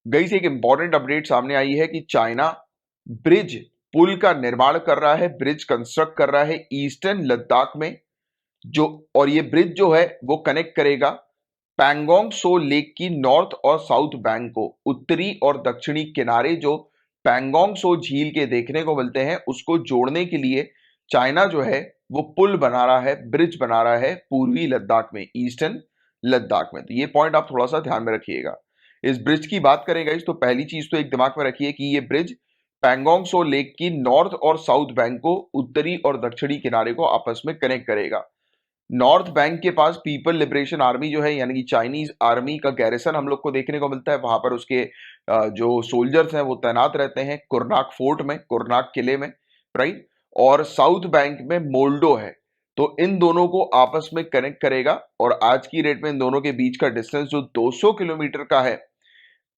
गई एक important update सामने आई है कि चाइना ब्रिज पुल का निर्माण कर रहा है, ब्रिज कंस्ट्रक्ट कर रहा है ईस्टर्न लद्दाख में। जो और ये ब्रिज जो है वो कनेक्ट करेगा पैंगोंग सो लेक की नॉर्थ और साउथ बैंक को। उत्तरी और दक्षिणी किनारे जो पैंगोंग सो झील के देखने को मिलते हैं उसको जोड़ने के लिए चाइना जो है वो पुल बना रहा है, ब्रिज बना रहा है पूर्वी लद्दाख में, ईस्टर्न लद्दाख में। तो ये पॉइंट आप थोड़ा सा ध्यान में रखिएगा। इस ब्रिज की बात करें गाइस तो पहली चीज तो एक दिमाग में रखिए कि ये ब्रिज पैंगोंग सो लेक की नॉर्थ और साउथ बैंक को, उत्तरी और दक्षिणी किनारे को आपस में कनेक्ट करेगा। नॉर्थ बैंक के पास पीपल लिबरेशन आर्मी जो है यानी कि चाइनीज आर्मी का गैरिसन हम लोग को देखने को मिलता है। वहां पर उसके जो सोल्जर्स हैं वो तैनात रहते हैं कुरनाक फोर्ट में, कुरनाक किले में, राइट। और साउथ बैंक में मोल्डो है। तो इन दोनों को आपस में कनेक्ट करेगा और आज की डेट में इन दोनों के बीच का डिस्टेंस जो 200 किलोमीटर का है,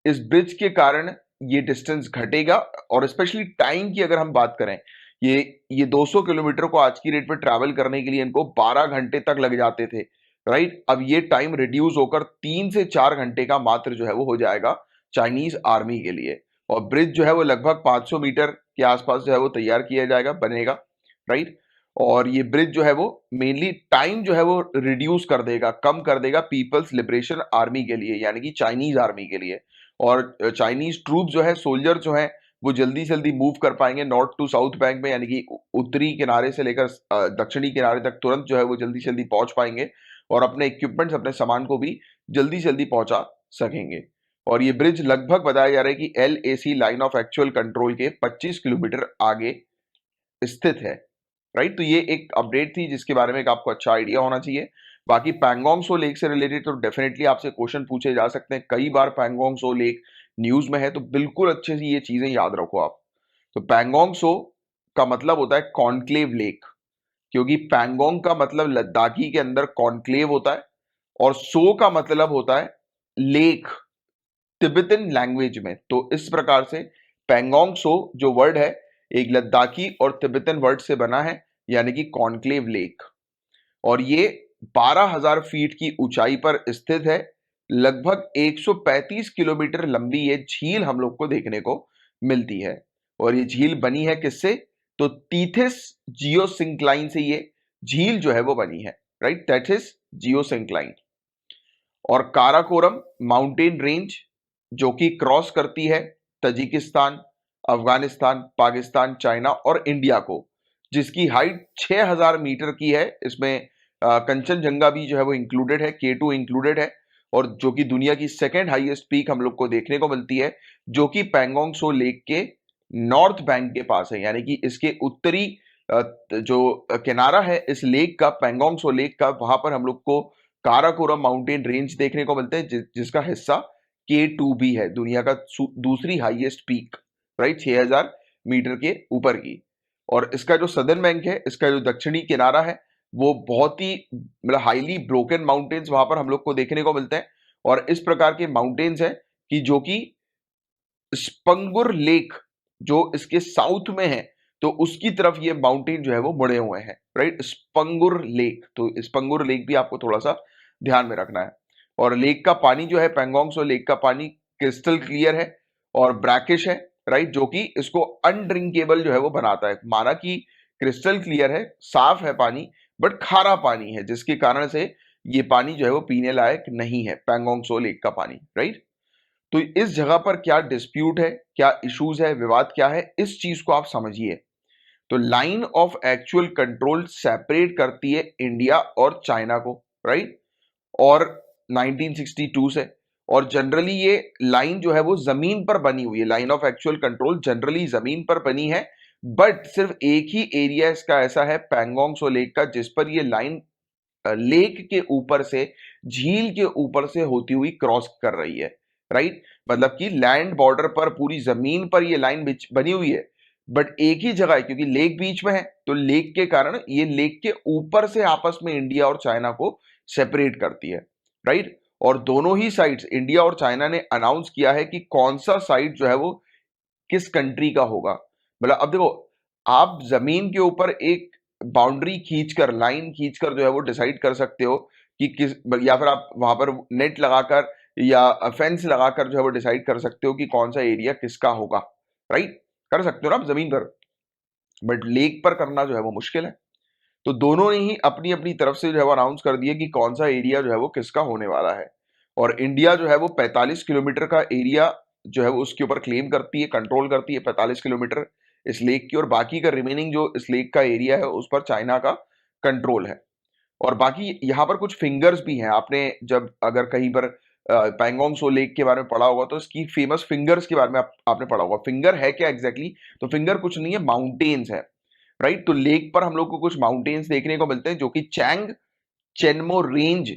इस ब्रिज के कारण ये डिस्टेंस घटेगा। और स्पेशली टाइम की अगर हम बात करें, ये ये 200 किलोमीटर को आज की डेट पे ट्रैवल करने के लिए इनको 12 घंटे तक लग जाते थे, राइट। अब ये टाइम रिड्यूस होकर 3 से 4 घंटे का मात्र जो है वो हो जाएगा चाइनीज आर्मी के लिए। और ब्रिज जो है वो लगभग 500 मीटर के आसपास जो है वो तैयार किया जाएगा, बनेगा, राइट। और ये ब्रिज जो है वो मेनली टाइम जो है वो रिड्यूस कर देगा, कम कर देगा पीपल्स लिबरेशन आर्मी के लिए यानी कि चाइनीज आर्मी के लिए। और चाइनीज ट्रूप जो है, सोल्जर जो है, वो जल्दी जल्दी मूव कर पाएंगे नॉर्थ टू साउथ बैंक में, यानी कि उत्तरी किनारे से लेकर दक्षिणी किनारे तक तुरंत जो है वो जल्दी जल्दी पहुंच पाएंगे और अपने इक्विपमेंट्स, अपने सामान को भी जल्दी जल्दी पहुंचा सकेंगे। और ये ब्रिज लगभग बताया जा रहा है कि LAC line of actual control के 25 किलोमीटर आगे स्थित है, राइट। तो ये एक अपडेट थी जिसके बारे में एक आपको अच्छा आइडिया होना चाहिए। बाकी पैंगोंग सो लेक से रिलेटेड तो डेफिनेटली आपसे क्वेश्चन पूछे जा सकते हैं, कई बार पैंगोंग सो लेक न्यूज में है, तो बिल्कुल अच्छे से ये चीजें याद रखो आप। तो पैंगोंग सो का मतलब होता है कॉन्क्लेव लेक, क्योंकि पैंगोंग का मतलब लद्दाखी के अंदर कॉन्क्लेव होता है और सो का मतलब होता है लेक तिब्बतन लैंग्वेज में। तो इस प्रकार से पैंगोंग सो जो वर्ड है एक लद्दाखी और तिब्बतन वर्ड से बना है यानी कि कॉन्क्लेव लेक। और ये 12,000 फीट की ऊंचाई पर स्थित है। लगभग 135 किलोमीटर लंबी ये झील हम लोग को देखने को मिलती है। और ये झील बनी है किससे? तो तीथिस जियोसिंक्लाइन से ये झील जो है वो बनी है, राइट, दैट इज जियोसिंक्लाइन। और काराकोरम माउंटेन रेंज जो कि क्रॉस करती है तजिकिस्तान, अफगानिस्तान, पाकिस्तान, चाइना और इंडिया को, जिसकी हाइट 6000 मीटर की है। इसमें कंचनजंगा भी जो है वो इंक्लूडेड है, K2 इंक्लूडेड है। और जो कि दुनिया की सेकेंड हाईएस्ट पीक हम लोग को देखने को मिलती है, जो कि पैंगोंग सो लेक के नॉर्थ बैंक के पास है, यानी कि इसके उत्तरी जो किनारा है इस लेक का, पैंगोंग सो लेक का, वहां पर हम लोग को काराकोरम माउंटेन रेंज देखने को मिलते हैं, जिसका हिस्सा K2 भी है, दुनिया का दूसरी हाईएस्ट पीक, राइट, 6000 मीटर के ऊपर की। और इसका जो सदर्न बैंक है, इसका जो दक्षिणी किनारा है, वो बहुत ही मतलब हाईली ब्रोकन माउंटेन्स वहां पर हम लोग को देखने को मिलते हैं। और इस प्रकार के माउंटेन्स हैं कि जो कि स्पंगुर लेक जो इसके साउथ में है, तो उसकी तरफ ये माउंटेन जो है वो मुड़े हुए हैं, राइट, स्पंगुर लेक। तो स्पंगुर लेक भी आपको थोड़ा सा ध्यान में रखना है। और लेक का पानी जो है, पैंगोंग सो लेक का पानी क्रिस्टल क्लियर है और ब्रैकिश है, राइट, जो कि इसको अनड्रिंकेबल जो है वो बनाता है। माना कि क्रिस्टल क्लियर है, साफ है पानी, बट खारा पानी है, जिसके कारण से ये पानी जो है वो पीने लायक नहीं है, पैंगोंग सो लेक का पानी, राइट। तो इस जगह पर क्या डिस्प्यूट है, क्या इश्यूज है, विवाद क्या है, इस चीज को आप समझिए। तो line of actual control separate करती है इंडिया और चाइना को, राइट, और 1962 से। और जनरली ये लाइन जो है वो जमीन पर बनी हुई है, line of actual control generally जमीन पर बनी है। बट सिर्फ एक ही एरिया इसका ऐसा है पैंगोंग सो लेक का, जिस पर ये लाइन लेक के ऊपर से, झील के ऊपर से होती हुई क्रॉस कर रही है, राइट। मतलब कि लैंड बॉर्डर पर, पूरी जमीन पर ये लाइन बनी हुई है, बट एक ही जगह है, क्योंकि लेक बीच में है, तो लेक के कारण ये लेक के ऊपर से आपस में इंडिया और चाइना को सेपरेट करती है, राइट। और दोनों ही साइड्स, इंडिया और चाइना ने अनाउंस किया है कि कौन सा साइड जो है वो किस कंट्री का होगा। मतलब अब देखो, आप जमीन के ऊपर एक बाउंड्री खींचकर, लाइन खींचकर जो है वो डिसाइड कर सकते हो कि किस, या फिर आप वहां पर नेट लगाकर या फेंस लगाकर जो है वो डिसाइड कर सकते हो कि कौन सा एरिया किसका होगा, राइट? कर सकते हो ना आप जमीन पर, बट लेक पर करना जो है वो मुश्किल है। तो दोनों ने ही अपनी अपनी तरफ से जो है वो अनाउंस कर दिया कि कौन सा एरिया जो है वो किसका होने वाला है। और इंडिया जो है वो 45 किलोमीटर का एरिया जो है वो उसके ऊपर क्लेम करती है, कंट्रोल करती है 45 किलोमीटर इस लेक की, और बाकी का रिमेनिंग जो इस लेक का एरिया है उस पर चाइना का कंट्रोल है। और बाकी यहाँ पर कुछ फिंगर्स भी हैं। आपने जब अगर कहीं पर पैंगोंग सो लेक के बारे में पढ़ा होगा तो इसकी फेमस फिंगर्स के बारे में आपने पढ़ा होगा। फिंगर है क्या एग्जैक्टली तो फिंगर कुछ नहीं है, माउंटेन्स है, राइट? तो लेक पर हम लोग को कुछ माउंटेन्स देखने को मिलते हैं जो कि चैंग चेनमो रेंज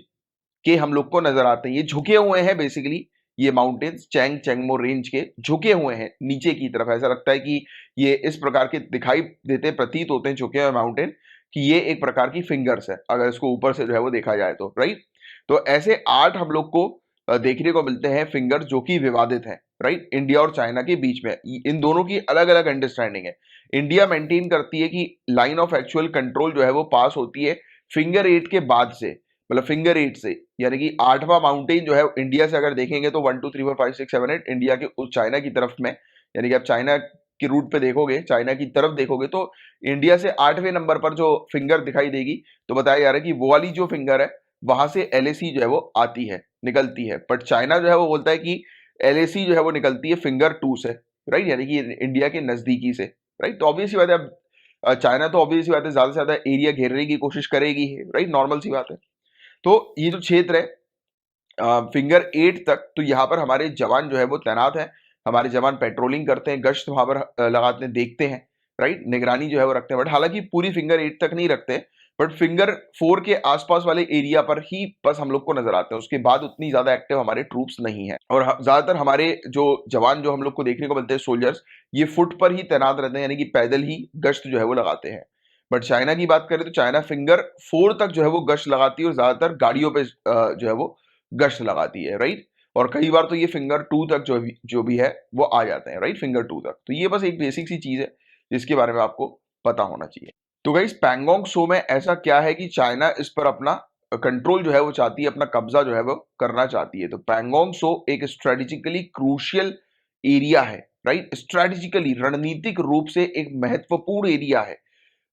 के हम लोग को नजर आते हैं। ये झुके हुए हैं बेसिकली, ये माउंटेन्स चैंग चेंगमो रेंज के झुके हुए हैं नीचे की तरफ। ऐसा लगता है कि ये इस प्रकार के दिखाई देते, प्रतीत होते हैं झुके हुए माउंटेन, कि ये एक प्रकार की फिंगर्स है अगर इसको ऊपर से जो है वो देखा जाए तो, राइट? तो ऐसे 8 हम लोग को देखने को मिलते हैं फिंगर जो कि विवादित हैं, राइट? इंडिया और चाइना के बीच में इन दोनों की अलग अलग अंडरस्टैंडिंग है। इंडिया मेंटेन करती है कि लाइन ऑफ एक्चुअल कंट्रोल जो है वो पास होती है फिंगर 8 के बाद से, मतलब फिंगर 8 से, यानी कि 8वां माउंटेन जो है इंडिया से अगर देखेंगे तो 1 2 3 4 5 6 7 8 इंडिया के उस चाइना की तरफ में, यानी कि आप चाइना के रूट पे देखोगे, चाइना की तरफ देखोगे तो इंडिया से 8वें नंबर पर जो फिंगर दिखाई देगी तो बताया जा रहा है कि वो वाली जो फिंगर है वहां से एलएसी जो है वो आती है, निकलती है। बट चाइना जो है वो बोलता है कि एलएसी जो है वो निकलती है फिंगर 2 से, राइट? यानी कि इंडिया के नजदीकी से, राइट? तो ऑब्वियस सी बात है, अब चाइना तो ऑब्वियस सी बात है ज्यादा से ज्यादा एरिया घेरने की कोशिश करेगी, राइट? नॉर्मल सी बात है। तो ये जो क्षेत्र है फिंगर 8 तक, तो यहाँ पर हमारे जवान जो है वो तैनात हैं। हमारे जवान पेट्रोलिंग करते हैं, गश्त वहां पर लगाते हैं, देखते हैं, राइट? निगरानी जो है वो रखते हैं, बट हालांकि पूरी फिंगर 8 तक नहीं रखते, बट फिंगर 4 के आसपास वाले एरिया पर ही बस हम लोग को नजर आते हैं। उसके बाद उतनी ज्यादा एक्टिव हमारे ट्रूप्स नहीं है। और ज्यादातर हमारे जो जवान जो हम लोग को देखने को मिलते हैं, सोल्जर्स, ये फुट पर ही तैनात रहते हैं, यानी कि पैदल ही गश्त जो है वो लगाते हैं। बट चाइना की बात करें तो चाइना फिंगर 4 तक जो है वो गश्त लगाती है और ज्यादातर गाड़ियों पे जो है वो गश्त लगाती है, राइट? और कई बार तो ये फिंगर 2 तक जो भी है वो आ जाते हैं, राइट? फिंगर 2 तक। तो ये बस एक बेसिक सी चीज है जिसके बारे में आपको पता होना चाहिए। तो गाइस पैंगोंग सो में ऐसा क्या है कि चाइना इस पर अपना कंट्रोल जो है वो चाहती है, अपना कब्जा जो है वो करना चाहती है। तो पैंगोंग सो एक स्ट्रेटेजिकली क्रूशियल एरिया है, राइट? स्ट्रेटेजिकली, रणनीतिक रूप से एक महत्वपूर्ण एरिया है,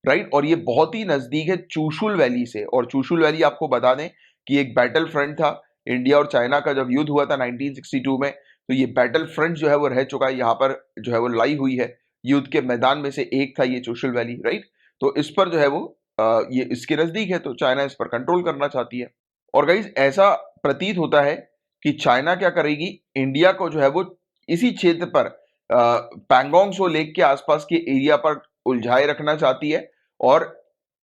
राइट? और ये बहुत ही नजदीक है चूशुल वैली से। और चूशुल वैली आपको बता दें कि एक बैटल फ्रंट था इंडिया और चाइना का जब युद्ध हुआ था 1962 में। तो ये बैटल फ्रंट जो है वो रह चुका है, यहाँ पर जो है वो लाई हुई है। युद्ध के मैदान में से एक था ये चूशुल वैली, राइट? तो इस पर जो है वो ये इसके नजदीक है, तो चाइना इस पर कंट्रोल करना चाहती है। और गाइज ऐसा प्रतीत होता है कि चाइना क्या करेगी, इंडिया को जो है वो इसी क्षेत्र पर पैंगोंग सो लेक के आसपास के एरिया पर उलझाए रखना चाहती है, और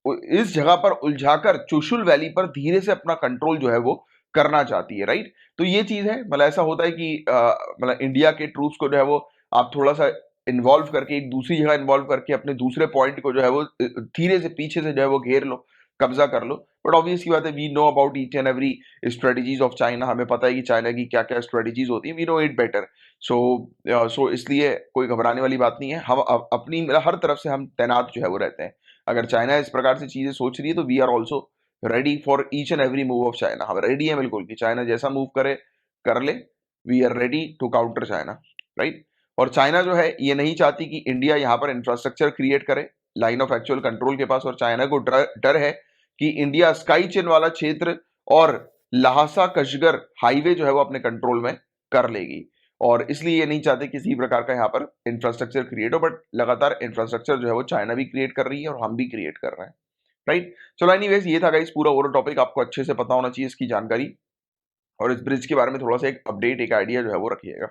इस जगह पर उलझाकर चुशुल वैली पर धीरे से अपना कंट्रोल जो है वो करना चाहती है, राइट? तो ये चीज है, मतलब ऐसा होता है कि मतलब इंडिया के ट्रूप्स को जो है वो आप थोड़ा सा इन्वॉल्व करके, एक दूसरी जगह इन्वॉल्व करके अपने दूसरे पॉइंट को जो है वो धीरे से पीछे से जो है वो घेर लो, कब्जा कर लो। बट ऑब्वियस की बात है, we know about each and every strategies of China. हमें पता है कि चाइना की क्या क्या स्ट्रेटजीज होती है, वी नो इट बेटर। सो इसलिए कोई घबराने वाली बात नहीं है। हम अपनी मतलब हर तरफ से हम तैनात जो है वो रहते हैं। अगर चाइना इस प्रकार से चीजें सोच रही है तो we are also ready for each and every move of China. हम रेडी है बिल्कुल कि चाइना जैसा मूव करे कर ले, we are ready to counter China, right? और चाइना जो है ये नहीं चाहती कि इंडिया यहाँ पर इंफ्रास्ट्रक्चर क्रिएट करे लाइन ऑफ एक्चुअल कंट्रोल के पास। और चाइना को डर है कि इंडिया स्काई चेन वाला क्षेत्र और लहासा कशगर हाईवे जो है वो अपने कंट्रोल में कर लेगी। और इसलिए ये नहीं चाहते किसी प्रकार का यहाँ पर इंफ्रास्ट्रक्चर क्रिएट हो। बट लगातार इंफ्रास्ट्रक्चर जो है वो चाइना भी क्रिएट कर रही है और हम भी क्रिएट कर रहे हैं, राइट? चलो एनीवेज, ये था गाइस पूरा ओवरऑल टॉपिक। आपको अच्छे से पता होना चाहिए इसकी जानकारी, और इस ब्रिज के बारे में थोड़ा सा एक अपडेट, एक आइडिया जो है वो रखिएगा।